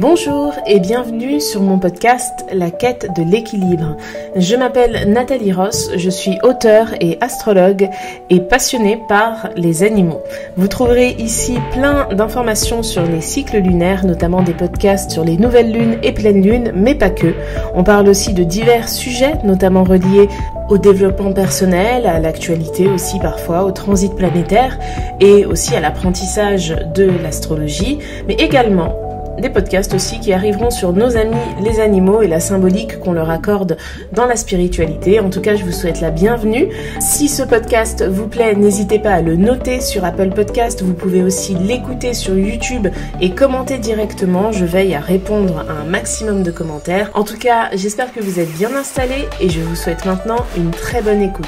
Bonjour et bienvenue sur mon podcast La quête de l'équilibre. Je m'appelle Nathalie Ross, je suis auteure et astrologue et passionnée par les animaux. Vous trouverez ici plein d'informations sur les cycles lunaires, notamment des podcasts sur les nouvelles lunes et pleines lunes, mais pas que. On parle aussi de divers sujets, notamment reliés au développement personnel, à l'actualité aussi parfois, au transit planétaire et aussi à l'apprentissage de l'astrologie, mais également des podcasts aussi qui arriveront sur nos amis les animaux et la symbolique qu'on leur accorde dans la spiritualité. En tout cas, je vous souhaite la bienvenue. Si ce podcast vous plaît, n'hésitez pas à le noter sur Apple Podcast. Vous pouvez aussi l'écouter sur YouTube et commenter directement. Je veille à répondre à un maximum de commentaires. En tout cas, j'espère que vous êtes bien installés et je vous souhaite maintenant une très bonne écoute.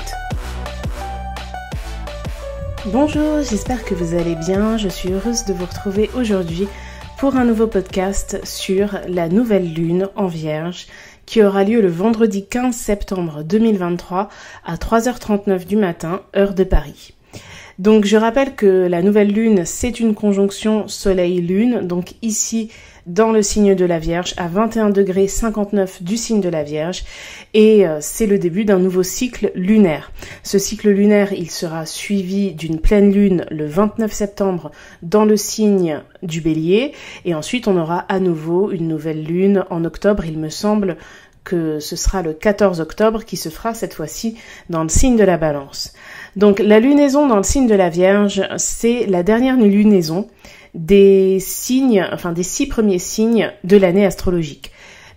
Bonjour, j'espère que vous allez bien. Je suis heureuse de vous retrouver aujourd'hui pour un nouveau podcast sur la nouvelle lune en Vierge qui aura lieu le vendredi 15 septembre 2023 à 3h39 du matin, heure de Paris. Donc je rappelle que la nouvelle lune, c'est une conjonction soleil-lune, donc ici dans le signe de la Vierge, à 21°59 du signe de la Vierge, et c'est le début d'un nouveau cycle lunaire. Ce cycle lunaire, il sera suivi d'une pleine lune le 29 septembre dans le signe du Bélier, et ensuite on aura à nouveau une nouvelle lune en octobre. Il me semble que ce sera le 14 octobre qui se fera cette fois-ci dans le signe de la Balance. Donc la lunaison dans le signe de la Vierge, c'est la dernière lunaison des signes, enfin des 6 premiers signes de l'année astrologique.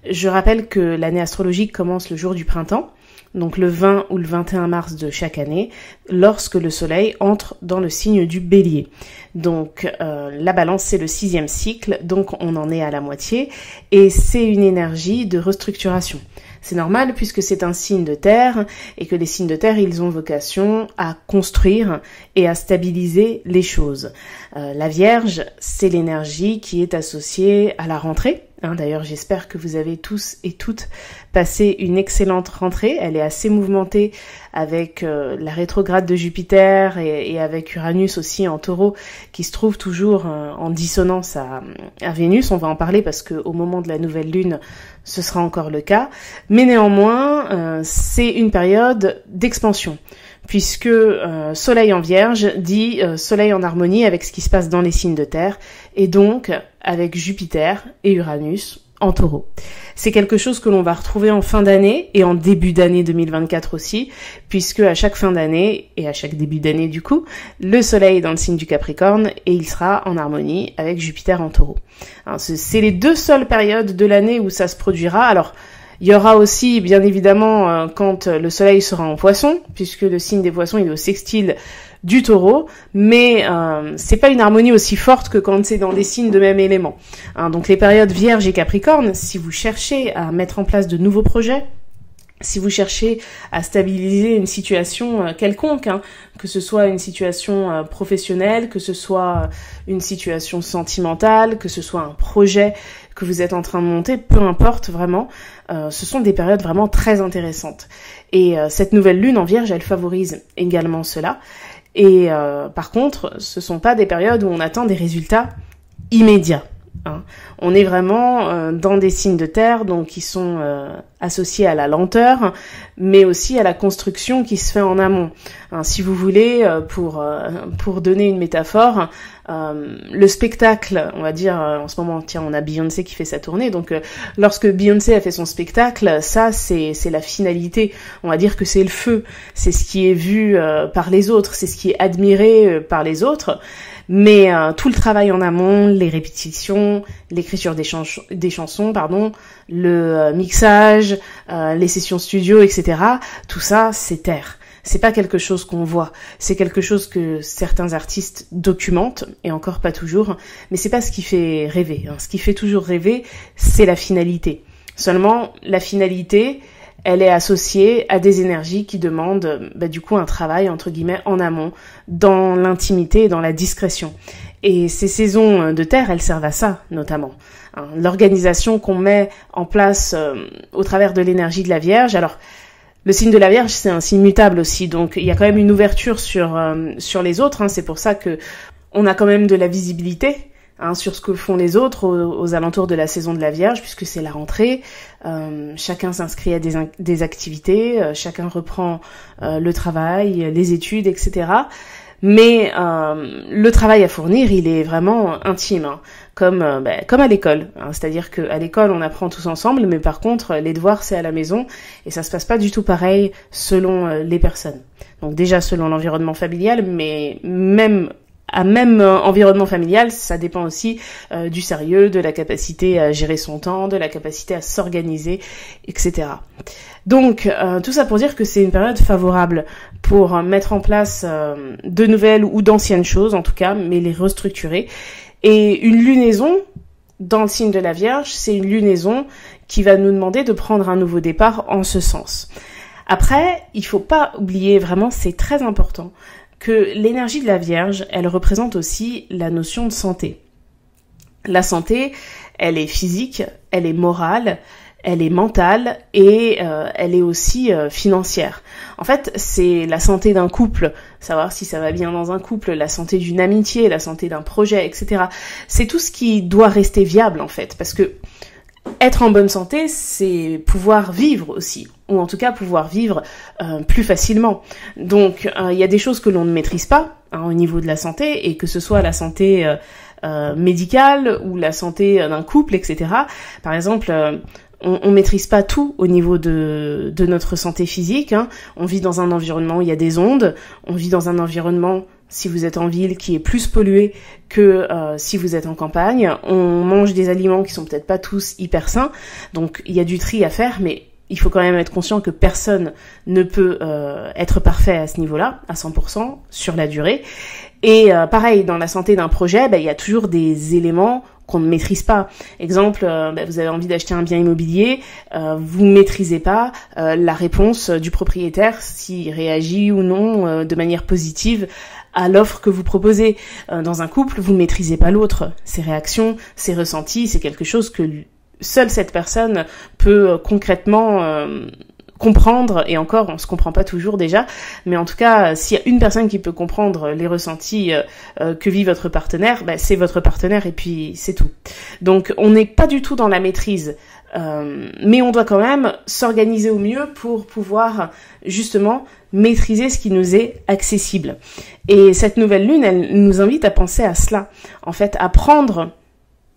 Je rappelle que l'année astrologique commence le jour du printemps, donc le 20 ou le 21 mars de chaque année, lorsque le soleil entre dans le signe du Bélier. Donc la Balance, c'est le 6e cycle, donc on en est à la moitié, et c'est une énergie de restructuration. C'est normal puisque c'est un signe de terre et que les signes de terre, ils ont vocation à construire et à stabiliser les choses. La Vierge, c'est l'énergie qui est associée à la rentrée. D'ailleurs, j'espère que vous avez tous et toutes passé une excellente rentrée. Elle est assez mouvementée avec la rétrograde de Jupiter et avec Uranus aussi en Taureau qui se trouve toujours en dissonance à Vénus. On va en parler parce qu'au moment de la nouvelle lune, ce sera encore le cas. Mais néanmoins, c'est une période d'expansion. Puisque Soleil en Vierge dit Soleil en harmonie avec ce qui se passe dans les signes de terre, et donc avec Jupiter et Uranus en Taureau. C'est quelque chose que l'on va retrouver en fin d'année et en début d'année 2024 aussi, puisque à chaque fin d'année et à chaque début d'année du coup, le Soleil est dans le signe du Capricorne et il sera en harmonie avec Jupiter en Taureau. Alors, c'est les deux seules périodes de l'année où ça se produira. Alors, il y aura aussi, bien évidemment, quand le soleil sera en Poisson, puisque le signe des Poissons il est au sextile du Taureau, mais c'est pas une harmonie aussi forte que quand c'est dans des signes de même élément. Donc les périodes Vierge et Capricorne, si vous cherchez à mettre en place de nouveaux projets, si vous cherchez à stabiliser une situation quelconque, que ce soit une situation professionnelle, que ce soit une situation sentimentale, que ce soit un projet que vous êtes en train de monter, peu importe vraiment, ce sont des périodes vraiment très intéressantes. Et cette nouvelle lune en Vierge, elle favorise également cela. Et par contre, ce sont pas des périodes où on attend des résultats immédiats. On est vraiment dans des signes de terre, donc qui sont associés à la lenteur, mais aussi à la construction qui se fait en amont. Si vous voulez, pour donner une métaphore, le spectacle, on va dire en ce moment, tiens, on a Beyoncé qui fait sa tournée, donc lorsque Beyoncé a fait son spectacle, ça c'est la finalité. On va dire que c'est le feu, c'est ce qui est vu par les autres, c'est ce qui est admiré par les autres. Mais tout le travail en amont, les répétitions, l'écriture des chansons, le mixage, les sessions studio, etc. Tout ça, c'est terre. C'est pas quelque chose qu'on voit. C'est quelque chose que certains artistes documentent, et encore pas toujours. Mais c'est pas ce qui fait rêver. Ce qui fait toujours rêver, c'est la finalité. Seulement, la finalité, elle est associée à des énergies qui demandent du coup un travail entre guillemets en amont, dans l'intimité et dans la discrétion. Et ces saisons de terre, elles servent à ça notamment. L'organisation qu'on met en place au travers de l'énergie de la Vierge. Alors, le signe de la Vierge, c'est un signe mutable aussi, donc il y a quand même une ouverture sur les autres. C'est pour ça que on a quand même de la visibilité. sur ce que font les autres aux alentours de la saison de la Vierge, puisque c'est la rentrée. Chacun s'inscrit à des activités, chacun reprend le travail, les études, etc. Mais le travail à fournir, il est vraiment intime, comme à l'école. C'est-à-dire qu'à l'école, on apprend tous ensemble, mais par contre, les devoirs, c'est à la maison, et ça se passe pas du tout pareil selon les personnes. Donc déjà selon l'environnement familial, mais même environnement familial, ça dépend aussi du sérieux, de la capacité à gérer son temps, de la capacité à s'organiser, etc. Donc, tout ça pour dire que c'est une période favorable pour mettre en place de nouvelles ou d'anciennes choses, en tout cas, mais les restructurer. Et une lunaison, dans le signe de la Vierge, c'est une lunaison qui va nous demander de prendre un nouveau départ en ce sens. Après, il faut pas oublier, vraiment, c'est très important, que l'énergie de la Vierge, elle représente aussi la notion de santé. La santé, elle est physique, elle est morale, elle est mentale et elle est aussi financière. En fait, c'est la santé d'un couple, savoir si ça va bien dans un couple, la santé d'une amitié, la santé d'un projet, etc. C'est tout ce qui doit rester viable, en fait, parce que être en bonne santé, c'est pouvoir vivre aussi, ou en tout cas pouvoir vivre plus facilement. Donc, il y a des choses que l'on ne maîtrise pas au niveau de la santé, et que ce soit la santé médicale ou la santé d'un couple, etc. Par exemple, on maîtrise pas tout au niveau de notre santé physique. On vit dans un environnement où il y a des ondes, on vit dans un environnement, si vous êtes en ville, qui est plus pollué que si vous êtes en campagne. On mange des aliments qui sont peut-être pas tous hyper sains, donc il y a du tri à faire, mais il faut quand même être conscient que personne ne peut être parfait à ce niveau-là, à 100%, sur la durée. Et pareil, dans la santé d'un projet, il y a toujours des éléments qu'on ne maîtrise pas. Exemple, vous avez envie d'acheter un bien immobilier, vous maîtrisez pas la réponse du propriétaire, s'il réagit ou non de manière positive à l'offre que vous proposez. Dans un couple, vous maîtrisez pas l'autre. Ses réactions, ses ressentis, c'est quelque chose que seule cette personne peut concrètement comprendre, et encore, on se comprend pas toujours déjà, mais en tout cas, s'il y a une personne qui peut comprendre les ressentis que vit votre partenaire, c'est votre partenaire, et puis c'est tout. Donc, on n'est pas du tout dans la maîtrise, mais on doit quand même s'organiser au mieux pour pouvoir justement maîtriser ce qui nous est accessible. Et cette nouvelle lune, elle nous invite à penser à cela, en fait, à prendre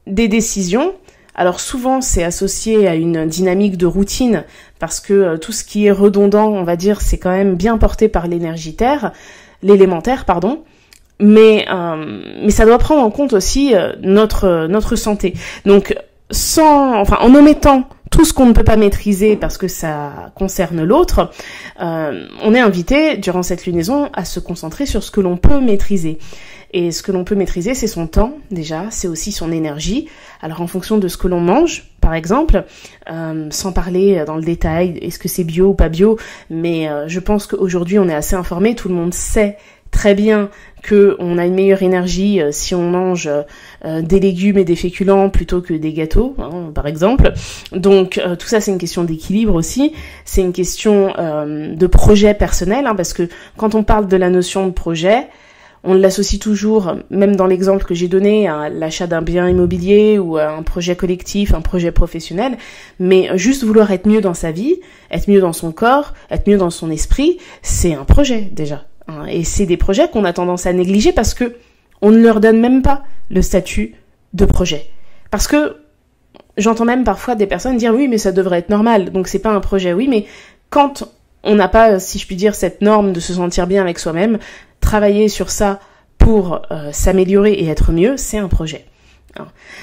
des décisions. Alors souvent, c'est associé à une dynamique de routine, parce que tout ce qui est redondant, on va dire, c'est quand même bien porté par l'élémentaire, pardon. Mais ça doit prendre en compte aussi notre santé. Donc, en omettant tout ce qu'on ne peut pas maîtriser parce que ça concerne l'autre, on est invité, durant cette lunaison, à se concentrer sur ce que l'on peut maîtriser. Et ce que l'on peut maîtriser, c'est son temps, déjà, c'est aussi son énergie. Alors, en fonction de ce que l'on mange, par exemple, sans parler dans le détail, est-ce que c'est bio ou pas bio, mais je pense qu'aujourd'hui, on est assez informé, tout le monde sait très bien qu'on a une meilleure énergie si on mange des légumes et des féculents plutôt que des gâteaux, par exemple. Donc tout ça, c'est une question d'équilibre aussi, c'est une question de projet personnel, parce que quand on parle de la notion de projet, on l'associe toujours, même dans l'exemple que j'ai donné, à l'achat d'un bien immobilier ou à un projet collectif, un projet professionnel, mais juste vouloir être mieux dans sa vie, être mieux dans son corps, être mieux dans son esprit, c'est un projet déjà. Et c'est des projets qu'on a tendance à négliger parce que on ne leur donne même pas le statut de projet. Parce que j'entends même parfois des personnes dire oui, mais ça devrait être normal, donc c'est pas un projet. Oui, mais quand on n'a pas, si je puis dire, cette norme de se sentir bien avec soi-même, travailler sur ça pour s'améliorer et être mieux, c'est un projet.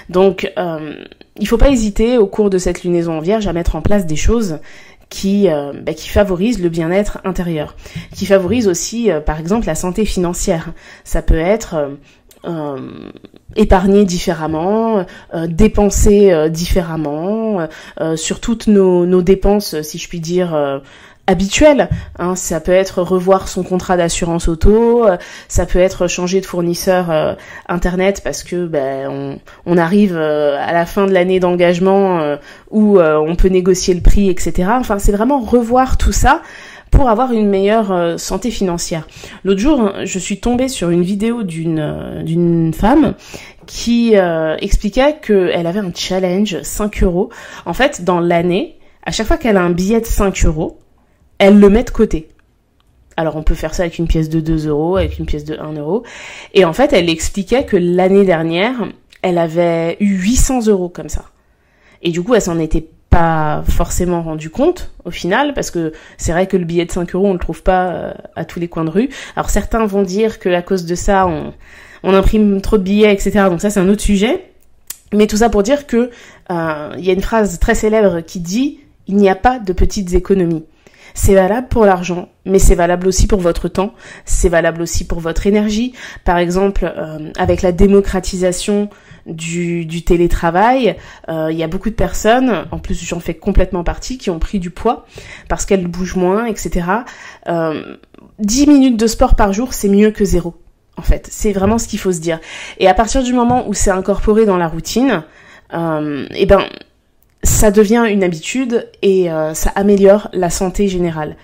Donc, il faut pas hésiter au cours de cette lunaison en Vierge à mettre en place des choses qui favorisent le bien-être intérieur, qui favorisent aussi, par exemple, la santé financière. Ça peut être épargner différemment, dépenser différemment, sur toutes nos dépenses, si je puis dire, habituel, ça peut être revoir son contrat d'assurance auto, ça peut être changer de fournisseur internet parce que on arrive à la fin de l'année d'engagement où on peut négocier le prix, etc. Enfin, c'est vraiment revoir tout ça pour avoir une meilleure santé financière. L'autre jour, je suis tombée sur une vidéo d'une femme qui expliquait qu'elle avait un challenge 5 €. En fait, dans l'année, à chaque fois qu'elle a un billet de 5 €, elle le met de côté. Alors on peut faire ça avec une pièce de 2 €, avec une pièce de 1 €. Et en fait, elle expliquait que l'année dernière, elle avait eu 800 € comme ça. Et du coup, elle s'en était pas forcément rendu compte au final, parce que c'est vrai que le billet de 5 €, on le trouve pas à tous les coins de rue. Alors certains vont dire que à cause de ça, on imprime trop de billets, etc. Donc ça, c'est un autre sujet. Mais tout ça pour dire que y a une phrase très célèbre qui dit « Il n'y a pas de petites économies ». C'est valable pour l'argent, mais c'est valable aussi pour votre temps, c'est valable aussi pour votre énergie. Par exemple, avec la démocratisation du télétravail, il y a beaucoup de personnes, en plus j'en fais complètement partie, qui ont pris du poids parce qu'elles bougent moins, etc. 10 minutes de sport par jour, c'est mieux que 0. En fait, c'est vraiment ce qu'il faut se dire. Et à partir du moment où c'est incorporé dans la routine, ça devient une habitude et ça améliore la santé générale.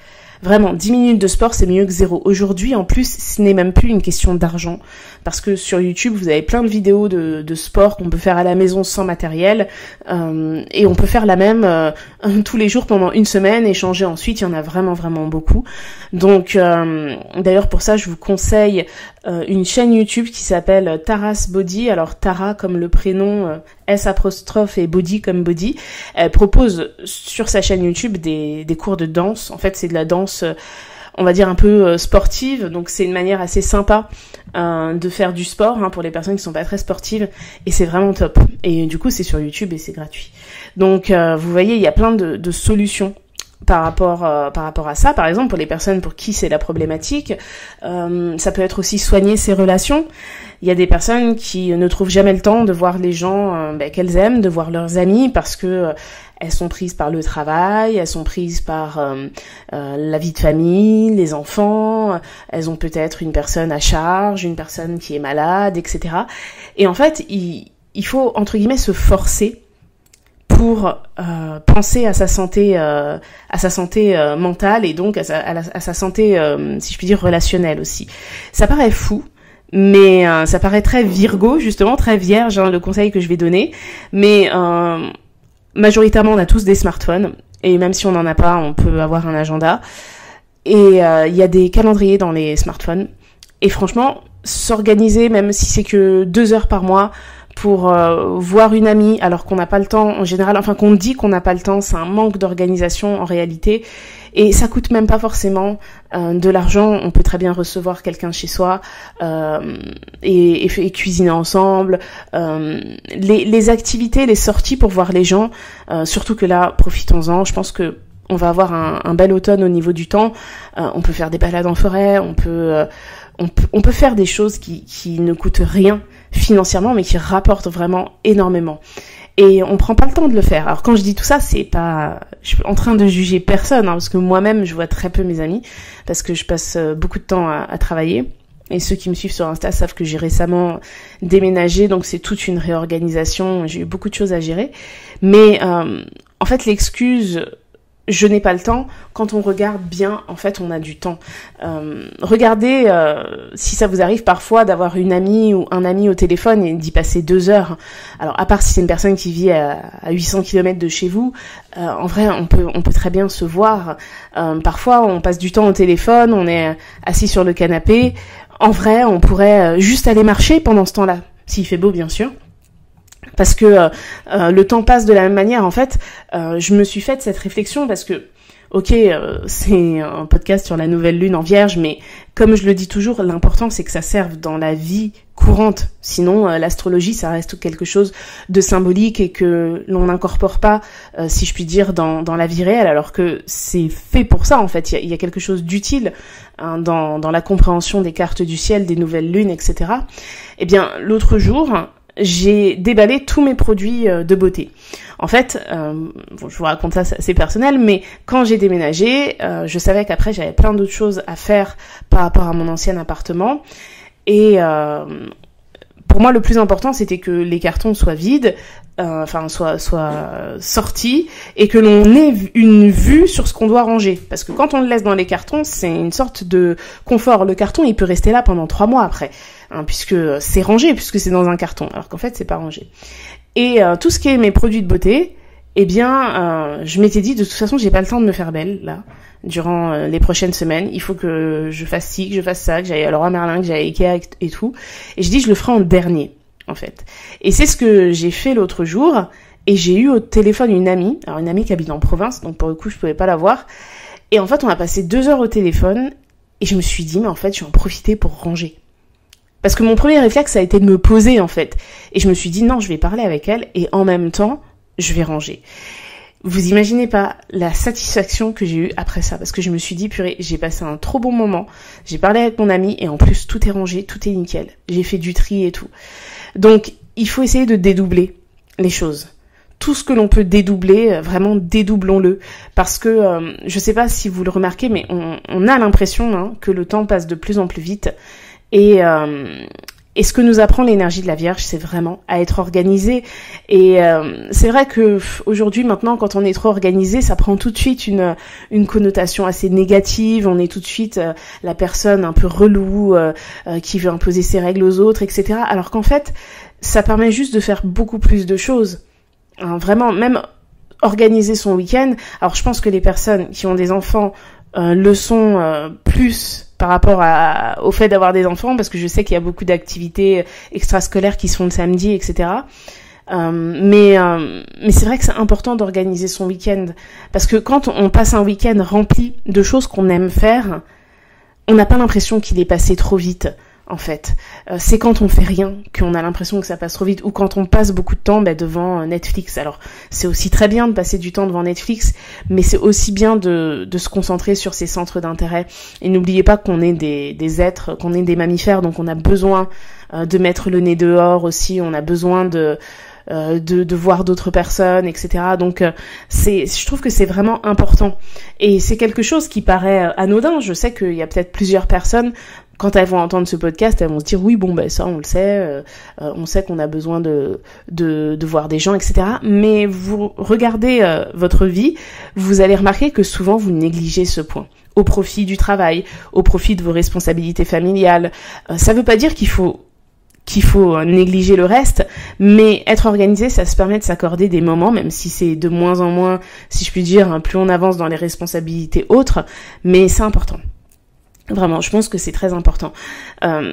Vraiment, 10 minutes de sport, c'est mieux que 0. Aujourd'hui, en plus, ce n'est même plus une question d'argent. Parce que sur YouTube, vous avez plein de vidéos de sport qu'on peut faire à la maison sans matériel. Et on peut faire la même tous les jours pendant une semaine et changer ensuite. Il y en a vraiment, vraiment beaucoup. Donc, d'ailleurs, pour ça, je vous conseille une chaîne YouTube qui s'appelle Tara's Body. Alors, Tara comme le prénom, S' et Body comme body. Elle propose sur sa chaîne YouTube des cours de danse. En fait, c'est de la danse, on va dire un peu sportive. Donc, c'est une manière assez sympa de faire du sport pour les personnes qui sont pas très sportives. Et c'est vraiment top. Et du coup, c'est sur YouTube et c'est gratuit. Donc, vous voyez, il y a plein de solutions par rapport à ça. Par exemple, pour les personnes pour qui c'est la problématique, ça peut être aussi soigner ses relations. Il y a des personnes qui ne trouvent jamais le temps de voir les gens qu'elles aiment, de voir leurs amis, parce que elles sont prises par le travail, elles sont prises par la vie de famille, les enfants, elles ont peut-être une personne à charge, une personne qui est malade, etc. Et en fait, il faut, entre guillemets, se forcer pour penser à sa santé mentale et donc à sa santé, si je puis dire, relationnelle aussi. Ça paraît fou, mais ça paraît très Virgo, justement, très vierge, le conseil que je vais donner. Mais majoritairement, on a tous des smartphones, et même si on n'en a pas, on peut avoir un agenda. Et il y a des calendriers dans les smartphones. Et franchement, s'organiser, même si c'est que 2 heures par mois, pour voir une amie alors qu'on n'a pas le temps en général, enfin qu'on dit qu'on n'a pas le temps, c'est un manque d'organisation en réalité, et ça coûte même pas forcément de l'argent. On peut très bien recevoir quelqu'un chez soi et cuisiner ensemble, les activités, les sorties pour voir les gens, surtout que là, profitons-en. Je pense que on va avoir un bel automne au niveau du temps. On peut faire des balades en forêt, on peut faire des choses qui ne coûtent rien financièrement, mais qui rapportent vraiment énormément. Et on prend pas le temps de le faire. Alors quand je dis tout ça, c'est pas, je suis en train de juger personne, parce que moi-même, je vois très peu mes amis, parce que je passe beaucoup de temps à travailler. Et ceux qui me suivent sur Insta savent que j'ai récemment déménagé, donc c'est toute une réorganisation. J'ai eu beaucoup de choses à gérer. Mais en fait, l'excuse je n'ai pas le temps, quand on regarde bien, en fait, on a du temps. Regardez si ça vous arrive parfois d'avoir une amie ou un ami au téléphone et d'y passer 2 heures. Alors, à part si c'est une personne qui vit à 800 km de chez vous, en vrai, on peut très bien se voir. Parfois, on passe du temps au téléphone, on est assis sur le canapé. En vrai, on pourrait juste aller marcher pendant ce temps-là, s'il fait beau, bien sûr. Parce que le temps passe de la même manière. En fait, je me suis faite cette réflexion parce que, ok, c'est un podcast sur la nouvelle lune en Vierge, mais comme je le dis toujours, l'important c'est que ça serve dans la vie courante. Sinon, l'astrologie, ça reste quelque chose de symbolique et que l'on n'incorpore pas, si je puis dire, dans la vie réelle, alors que c'est fait pour ça, en fait. Il y a quelque chose d'utile dans la compréhension des cartes du ciel, des nouvelles lunes, etc. Eh bien, l'autre jour, j'ai déballé tous mes produits de beauté. En fait, je vous raconte ça, c'est personnel, mais quand j'ai déménagé, je savais qu'après j'avais plein d'autres choses à faire par rapport à mon ancien appartement. Et pour moi, le plus important, c'était que les cartons soient vides, soit sorti et que l'on ait une vue sur ce qu'on doit ranger. Parce que quand on le laisse dans les cartons, c'est une sorte de confort. Le carton, il peut rester là pendant 3 mois après, puisque c'est rangé, puisque c'est dans un carton, alors qu'en fait, c'est pas rangé. Et tout ce qui est mes produits de beauté, eh bien, je m'étais dit, de toute façon, j'ai pas le temps de me faire belle, là, durant les prochaines semaines. Il faut que je fasse ci, que je fasse ça, que j'aille à Leroy Merlin, que j'aille à Ikea et tout. Et je dis, je le ferai en dernier, en fait. Et c'est ce que j'ai fait l'autre jour. Et j'ai eu au téléphone une amie qui habite en province, donc pour le coup, je pouvais pas la voir. Et en fait, on a passé 2 heures au téléphone. Et je me suis dit, mais en fait, je vais en profiter pour ranger. Parce que mon premier réflexe, ça a été de me poser, en fait. Et je me suis dit, non, je vais parler avec elle. Et en même temps, je vais ranger. Vous imaginez pas la satisfaction que j'ai eue après ça, parce que je me suis dit, purée, j'ai passé un trop bon moment, j'ai parlé avec mon ami, et en plus, tout est rangé, tout est nickel. J'ai fait du tri et tout. Donc, il faut essayer de dédoubler les choses. Tout ce que l'on peut dédoubler, vraiment dédoublons-le. Parce que, je sais pas si vous le remarquez, mais on a l'impression que le temps passe de plus en plus vite. Et ce que nous apprend l'énergie de la Vierge, c'est vraiment à être organisé. Et c'est vrai que aujourd'hui, maintenant, quand on est trop organisé, ça prend tout de suite une connotation assez négative. On est tout de suite la personne un peu relou, qui veut imposer ses règles aux autres, etc. Alors qu'en fait, ça permet juste de faire beaucoup plus de choses. Vraiment, même organiser son week-end. Alors je pense que les personnes qui ont des enfants le sont plus par rapport au fait d'avoir des enfants, parce que je sais qu'il y a beaucoup d'activités extrascolaires qui se font le samedi, etc. Mais c'est vrai que c'est important d'organiser son week-end, parce que quand on passe un week-end rempli de choses qu'on aime faire, on n'a pas l'impression qu'il est passé trop vite. En fait, c'est quand on fait rien qu'on a l'impression que ça passe trop vite, ou quand on passe beaucoup de temps devant Netflix. Alors, c'est aussi très bien de passer du temps devant Netflix, mais c'est aussi bien de se concentrer sur ses centres d'intérêt. Et n'oubliez pas qu'on est des êtres, qu'on est des mammifères, donc on a besoin de mettre le nez dehors aussi, on a besoin de voir d'autres personnes, etc. Donc je trouve que c'est vraiment important. Et c'est quelque chose qui paraît anodin. Je sais qu'il y a peut-être plusieurs personnes, quand elles vont entendre ce podcast, elles vont se dire oui, bon, ça on le sait, on sait qu'on a besoin de voir des gens, etc. Mais vous regardez votre vie, vous allez remarquer que souvent vous négligez ce point, au profit du travail, au profit de vos responsabilités familiales. Ça veut pas dire qu'il faut négliger le reste, mais être organisé, ça se permet de s'accorder des moments, même si c'est de moins en moins, si je puis dire, plus on avance dans les responsabilités autres, mais c'est important. Vraiment, je pense que c'est très important.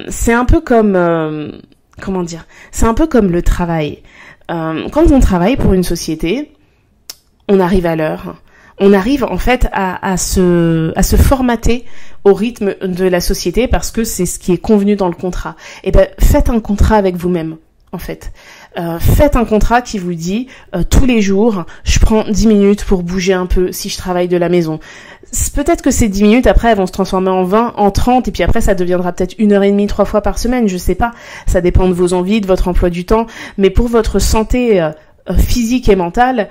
C'est un peu comme, c'est un peu comme le travail. Quand on travaille pour une société, on arrive à l'heure. On arrive en fait à se formater au rythme de la société, parce que c'est ce qui est convenu dans le contrat. Et faites un contrat avec vous-même, en fait. Faites un contrat qui vous dit tous les jours, je prends 10 minutes pour bouger un peu si je travaille de la maison. Peut-être que ces 10 minutes, après, elles vont se transformer en 20, en 30, et puis après, ça deviendra peut-être 1h30, 3 fois par semaine, je sais pas. Ça dépend de vos envies, de votre emploi du temps. Mais pour votre santé physique et mentale,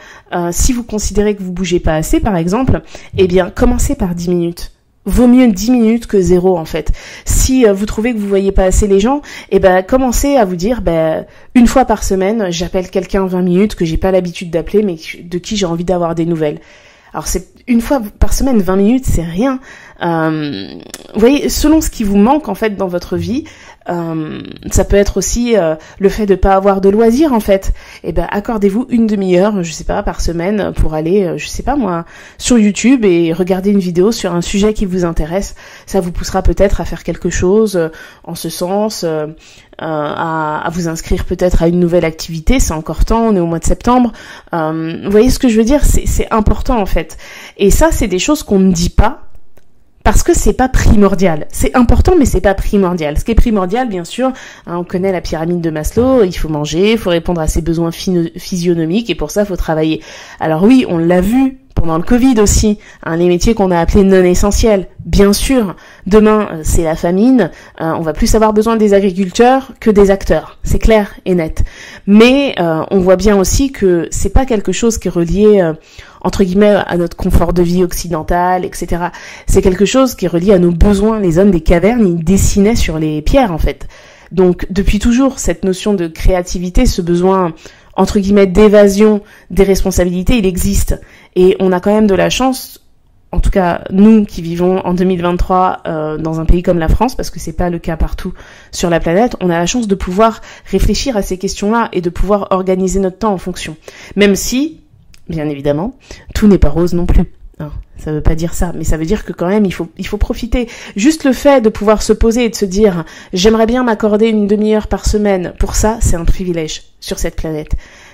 si vous considérez que vous bougez pas assez, par exemple, eh bien, commencez par 10 minutes. Vaut mieux 10 minutes que 0, en fait. Si vous trouvez que vous voyez pas assez les gens, commencez à vous dire, une fois par semaine, j'appelle quelqu'un 20 minutes que j'ai pas l'habitude d'appeler, mais de qui j'ai envie d'avoir des nouvelles. Alors c'est une fois par semaine, 20 minutes, c'est rien. Vous voyez, selon ce qui vous manque en fait dans votre vie, ça peut être aussi le fait de pas avoir de loisirs en fait. Accordez-vous une demi-heure, je sais pas, par semaine pour aller, je sais pas moi, sur YouTube et regarder une vidéo sur un sujet qui vous intéresse. Ça vous poussera peut-être à faire quelque chose en ce sens, à vous inscrire peut-être à une nouvelle activité. C'est encore temps, on est au mois de septembre. Vous voyez ce que je veux dire, c'est important en fait. Et ça, c'est des choses qu'on ne dit pas, parce que c'est pas primordial. C'est important, mais c'est pas primordial. Ce qui est primordial, bien sûr, on connaît la pyramide de Maslow, il faut manger, il faut répondre à ses besoins physionomiques, et pour ça, il faut travailler. Alors oui, on l'a vu pendant le Covid aussi, les métiers qu'on a appelés non essentiels. Bien sûr, demain, c'est la famine, on va plus avoir besoin des agriculteurs que des acteurs. C'est clair et net. Mais on voit bien aussi que c'est pas quelque chose qui est relié entre guillemets à notre confort de vie occidental, etc. C'est quelque chose qui est relié à nos besoins. Les hommes des cavernes, ils dessinaient sur les pierres en fait. Donc depuis toujours, cette notion de créativité, ce besoin entre guillemets, d'évasion des responsabilités, il existe. Et on a quand même de la chance, en tout cas nous qui vivons en 2023 dans un pays comme la France, parce que c'est pas le cas partout sur la planète, on a la chance de pouvoir réfléchir à ces questions-là et de pouvoir organiser notre temps en fonction. Même si, bien évidemment, tout n'est pas rose non plus. Non, ça veut pas dire ça, mais ça veut dire que quand même il faut profiter. Juste le fait de pouvoir se poser et de se dire j'aimerais bien m'accorder une demi-heure par semaine, pour ça c'est un privilège sur cette planète.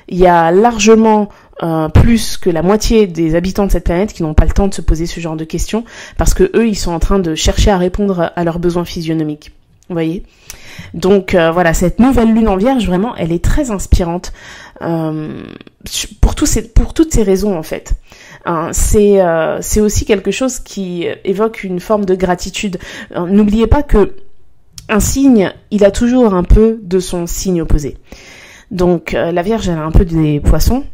Il y a largement plus que la moitié des habitants de cette planète qui n'ont pas le temps de se poser ce genre de questions parce que eux ils sont en train de chercher à répondre à leurs besoins physionomiques. Vous voyez ? Donc voilà, cette nouvelle lune en Vierge, vraiment, elle est très inspirante pour toutes ces raisons en fait. C'est aussi quelque chose qui évoque une forme de gratitude. N'oubliez pas que un signe, il a toujours un peu de son signe opposé. Donc la Vierge, elle a un peu des poissons.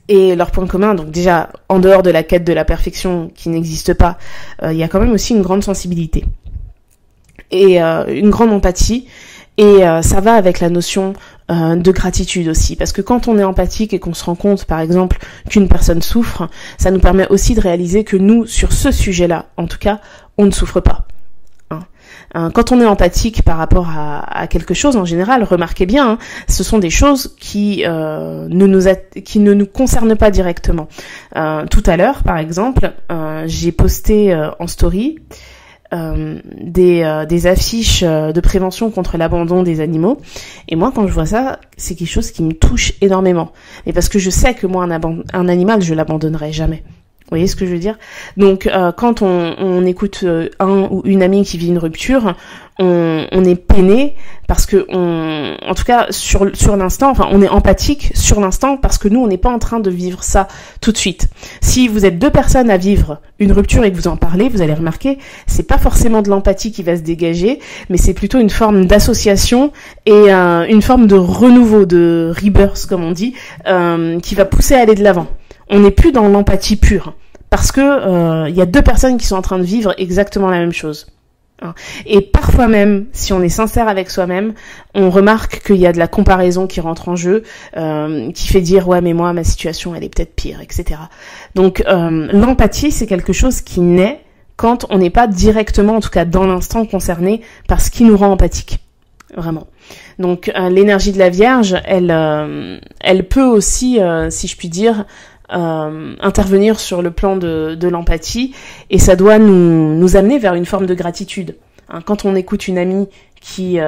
Et leur point commun, donc déjà, en dehors de la quête de la perfection qui n'existe pas, il y a quand même aussi une grande sensibilité. Et une grande empathie. Et ça va avec la notion de gratitude aussi. Parce que quand on est empathique et qu'on se rend compte, par exemple, qu'une personne souffre, ça nous permet aussi de réaliser que nous, sur ce sujet-là, en tout cas, on ne souffre pas. Quand on est empathique par rapport à quelque chose, en général, remarquez bien, ce sont des choses qui ne nous concernent pas directement. Tout à l'heure, par exemple, j'ai posté en story des affiches de prévention contre l'abandon des animaux. Et moi, quand je vois ça, c'est quelque chose qui me touche énormément. Et parce que je sais que moi, un animal, je l'abandonnerai jamais. Vous voyez ce que je veux dire ? Donc, quand on écoute un ou une amie qui vit une rupture, on est peiné parce que en tout cas, sur l'instant, enfin, on est empathique sur l'instant parce que nous, on n'est pas en train de vivre ça tout de suite. Si vous êtes deux personnes à vivre une rupture et que vous en parlez, vous allez remarquer, c'est pas forcément de l'empathie qui va se dégager, mais c'est plutôt une forme d'association et une forme de renouveau, de rebirth, comme on dit, qui va pousser à aller de l'avant. On n'est plus dans l'empathie pure, parce que y a deux personnes qui sont en train de vivre exactement la même chose. Et parfois même, si on est sincère avec soi-même, on remarque qu'il y a de la comparaison qui rentre en jeu, qui fait dire ouais mais moi ma situation elle est peut-être pire, etc. Donc l'empathie c'est quelque chose qui naît quand on n'est pas directement, en tout cas dans l'instant concerné par ce qui nous rend empathique. Vraiment. Donc l'énergie de la Vierge, elle peut aussi, si je puis dire, intervenir sur le plan de l'empathie et ça doit nous amener vers une forme de gratitude. Quand on écoute une amie qui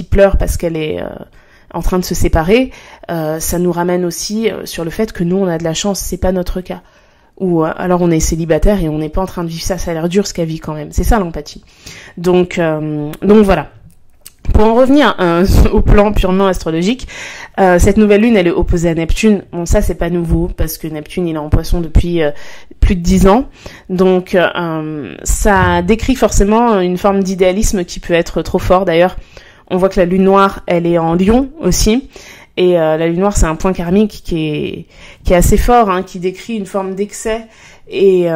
pleure parce qu'elle est en train de se séparer, ça nous ramène aussi sur le fait que nous on a de la chance, c'est pas notre cas. Ou alors on est célibataire et on n'est pas en train de vivre ça, ça a l'air dur ce qu'elle vit quand même. C'est ça l'empathie. Donc voilà. Pour en revenir au plan purement astrologique, cette nouvelle lune, elle est opposée à Neptune. Bon, ça, c'est pas nouveau, parce que Neptune, il est en Poisson depuis plus de 10 ans. Donc, ça décrit forcément une forme d'idéalisme qui peut être trop fort. D'ailleurs, on voit que la lune noire, elle est en Lion aussi. Et la lune noire, c'est un point karmique qui est assez fort, qui décrit une forme d'excès. Et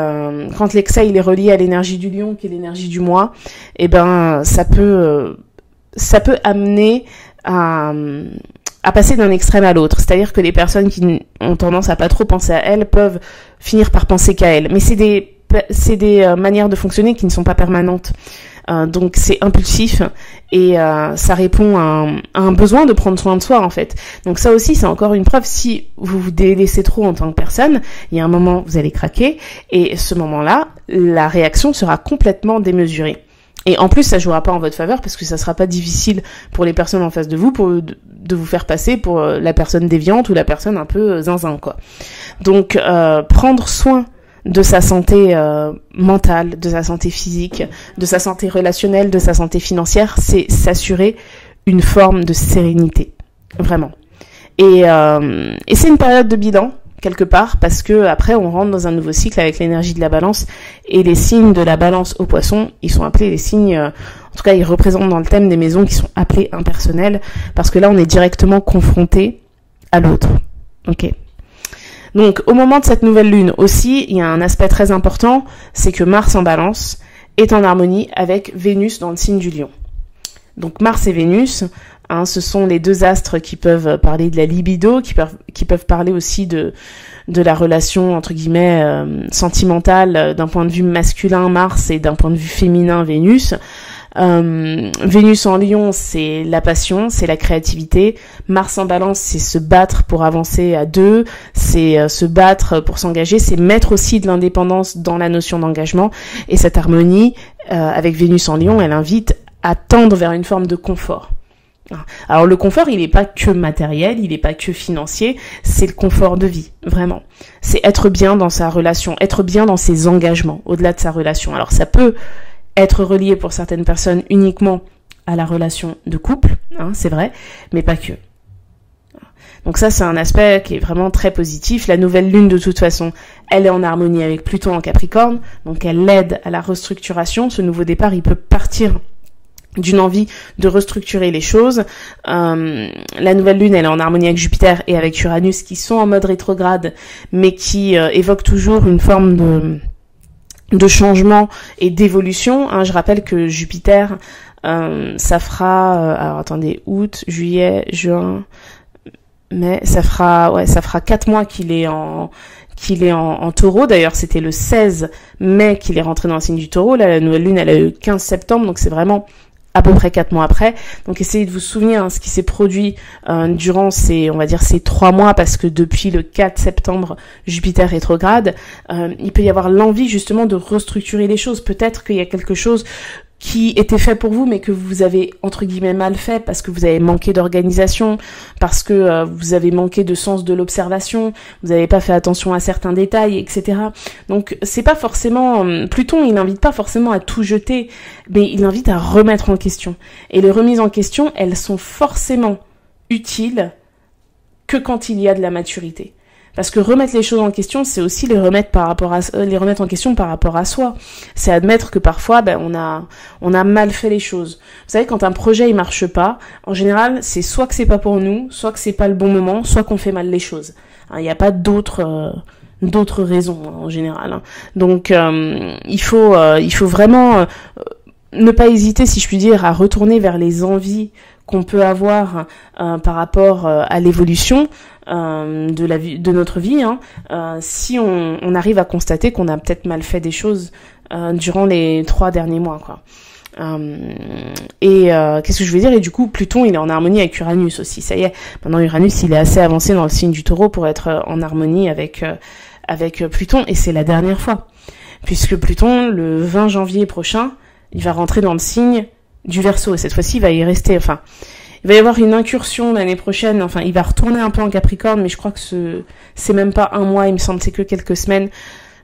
quand l'excès, il est relié à l'énergie du Lion, qui est l'énergie du moi, eh ben, ça peut amener à passer d'un extrême à l'autre. C'est-à-dire que les personnes qui ont tendance à pas trop penser à elles peuvent finir par penser qu'à elles. Mais c'est des manières de fonctionner qui ne sont pas permanentes. Donc c'est impulsif et ça répond à un besoin de prendre soin de soi en fait. Donc ça aussi c'est encore une preuve, si vous vous délaissez trop en tant que personne, il y a un moment vous allez craquer et ce moment-là, la réaction sera complètement démesurée. Et en plus, ça jouera pas en votre faveur parce que ça sera pas difficile pour les personnes en face de vous de vous faire passer pour la personne déviante ou la personne un peu zinzin, quoi. Donc, prendre soin de sa santé mentale, de sa santé physique, de sa santé relationnelle, de sa santé financière, c'est s'assurer une forme de sérénité. Vraiment. Et c'est une période de bilan, quelque part, parce que après on rentre dans un nouveau cycle avec l'énergie de la balance, et les signes de la balance au Poisson, ils sont appelés les signes, en tout cas ils représentent dans le thème des maisons qui sont appelées impersonnelles, parce que là on est directement confronté à l'autre. Ok. Donc au moment de cette nouvelle lune aussi, il y a un aspect très important, c'est que Mars en balance est en harmonie avec Vénus dans le signe du Lion. Donc Mars et Vénus, Hein, ce sont les deux astres qui peuvent parler de la libido, qui peuvent parler aussi de la relation entre guillemets sentimentale d'un point de vue masculin Mars et d'un point de vue féminin Vénus. Vénus en Lion, c'est la passion, c'est la créativité. Mars en Balance, c'est se battre pour avancer à deux, c'est se battre pour s'engager, c'est mettre aussi de l'indépendance dans la notion d'engagement. Et cette harmonie avec Vénus en Lion, elle invite à tendre vers une forme de confort. Alors le confort, il n'est pas que matériel, il n'est pas que financier, c'est le confort de vie, vraiment. C'est être bien dans sa relation, être bien dans ses engagements, au-delà de sa relation. Alors ça peut être relié pour certaines personnes uniquement à la relation de couple, hein, c'est vrai, mais pas que. Donc ça, c'est un aspect qui est vraiment très positif. La nouvelle lune, de toute façon, elle est en harmonie avec Pluton en Capricorne, donc elle aide à la restructuration. Ce nouveau départ, il peut partir d'une envie de restructurer les choses. La nouvelle lune, elle est en harmonie avec Jupiter et avec Uranus, qui sont en mode rétrograde, mais qui évoquent toujours une forme de changement et d'évolution. Hein, je rappelle que Jupiter, ça fera, alors attendez, août, juillet, juin, mai, ça fera 4 mois qu'il est en taureau. D'ailleurs, c'était le 16 mai qu'il est rentré dans le signe du taureau. Là, la nouvelle lune, elle a eu le 15 septembre, donc c'est vraiment à peu près 4 mois après. Donc essayez de vous souvenir ce qui s'est produit durant ces 3 mois, parce que depuis le 4 septembre, Jupiter rétrograde, il peut y avoir l'envie justement de restructurer les choses. Peut-être qu'il y a quelque chose qui était fait pour vous, mais que vous avez, entre guillemets, mal fait, parce que vous avez manqué d'organisation, parce que vous avez manqué de sens de l'observation, vous n'avez pas fait attention à certains détails, etc. Donc, c'est pas forcément... Pluton, il n'invite pas forcément à tout jeter, mais il invite à remettre en question. Et les remises en question, elles sont forcément utiles que quand il y a de la maturité. Parce que remettre les choses en question, c'est aussi les remettre en question par rapport à soi. C'est admettre que parfois, on a mal fait les choses. Vous savez, quand un projet il marche pas, en général, c'est soit que c'est pas pour nous, soit que c'est pas le bon moment, soit qu'on fait mal les choses. Il n'y a pas d'autres raisons en général. Donc, il faut vraiment ne pas hésiter, si je puis dire, à retourner vers les envies qu'on peut avoir par rapport à l'évolution de notre vie, si on arrive à constater qu'on a peut-être mal fait des choses durant les 3 derniers mois, quoi. Qu'est-ce que je veux dire? Et du coup, Pluton, il est en harmonie avec Uranus aussi. Ça y est, maintenant Uranus, il est assez avancé dans le signe du Taureau pour être en harmonie avec Pluton, et c'est la dernière fois, puisque Pluton, le 20 janvier prochain, il va rentrer dans le signe du Verseau, et cette fois-ci, il va y rester, il va y avoir une incursion l'année prochaine, il va retourner un peu en Capricorne, mais je crois que c'est même pas un mois, il me semble, c'est que quelques semaines.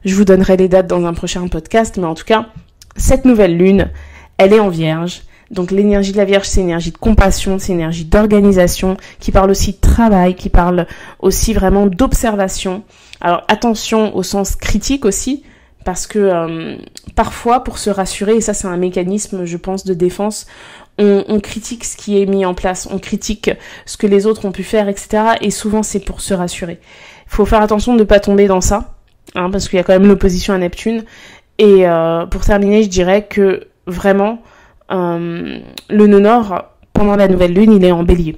Je vous donnerai les dates dans un prochain podcast, mais en tout cas, cette nouvelle lune, elle est en Vierge. Donc l'énergie de la Vierge, c'est une énergie de compassion, c'est une énergie d'organisation, qui parle aussi de travail, qui parle aussi vraiment d'observation. Alors attention au sens critique aussi, parce que parfois, pour se rassurer, et ça c'est un mécanisme, je pense, de défense, on critique ce qui est mis en place, on critique ce que les autres ont pu faire, etc. Et souvent c'est pour se rassurer. Il faut faire attention de ne pas tomber dans ça, parce qu'il y a quand même l'opposition à Neptune. Et pour terminer, je dirais que vraiment, le nœud nord, pendant la nouvelle lune, il est en Bélier.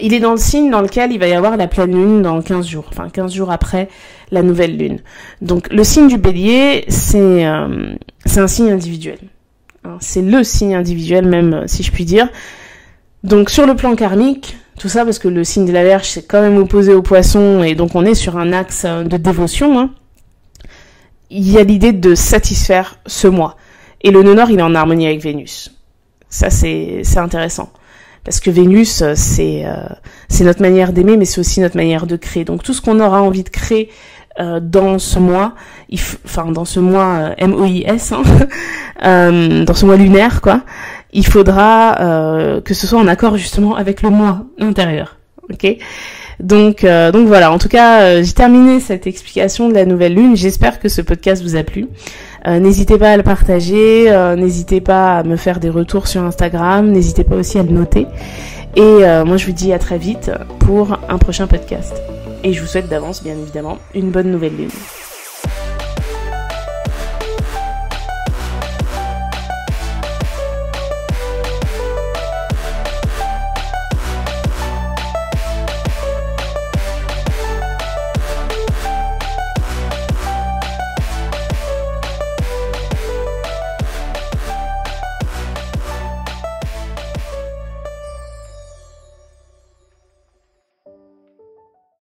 Il est dans le signe dans lequel il va y avoir la pleine lune dans 15 jours, 15 jours après la nouvelle lune. Donc le signe du Bélier, c'est un signe individuel. C'est le signe individuel, même si je puis dire. Donc sur le plan karmique, tout ça parce que le signe de la Vierge c'est quand même opposé au Poisson, et donc on est sur un axe de dévotion. Il y a l'idée de satisfaire ce mois. Et le nœud nord, il est en harmonie avec Vénus. Ça c'est intéressant. Parce que Vénus, c'est notre manière d'aimer, mais c'est aussi notre manière de créer. Donc tout ce qu'on aura envie de créer dans ce mois, dans ce mois MOIS, dans ce mois lunaire, quoi, il faudra que ce soit en accord justement avec le mois intérieur. Ok ? Donc voilà, en tout cas, j'ai terminé cette explication de la nouvelle lune. J'espère que ce podcast vous a plu. N'hésitez pas à le partager, n'hésitez pas à me faire des retours sur Instagram, n'hésitez pas aussi à le noter. Et moi je vous dis à très vite pour un prochain podcast. Et je vous souhaite d'avance, bien évidemment, une bonne nouvelle lune.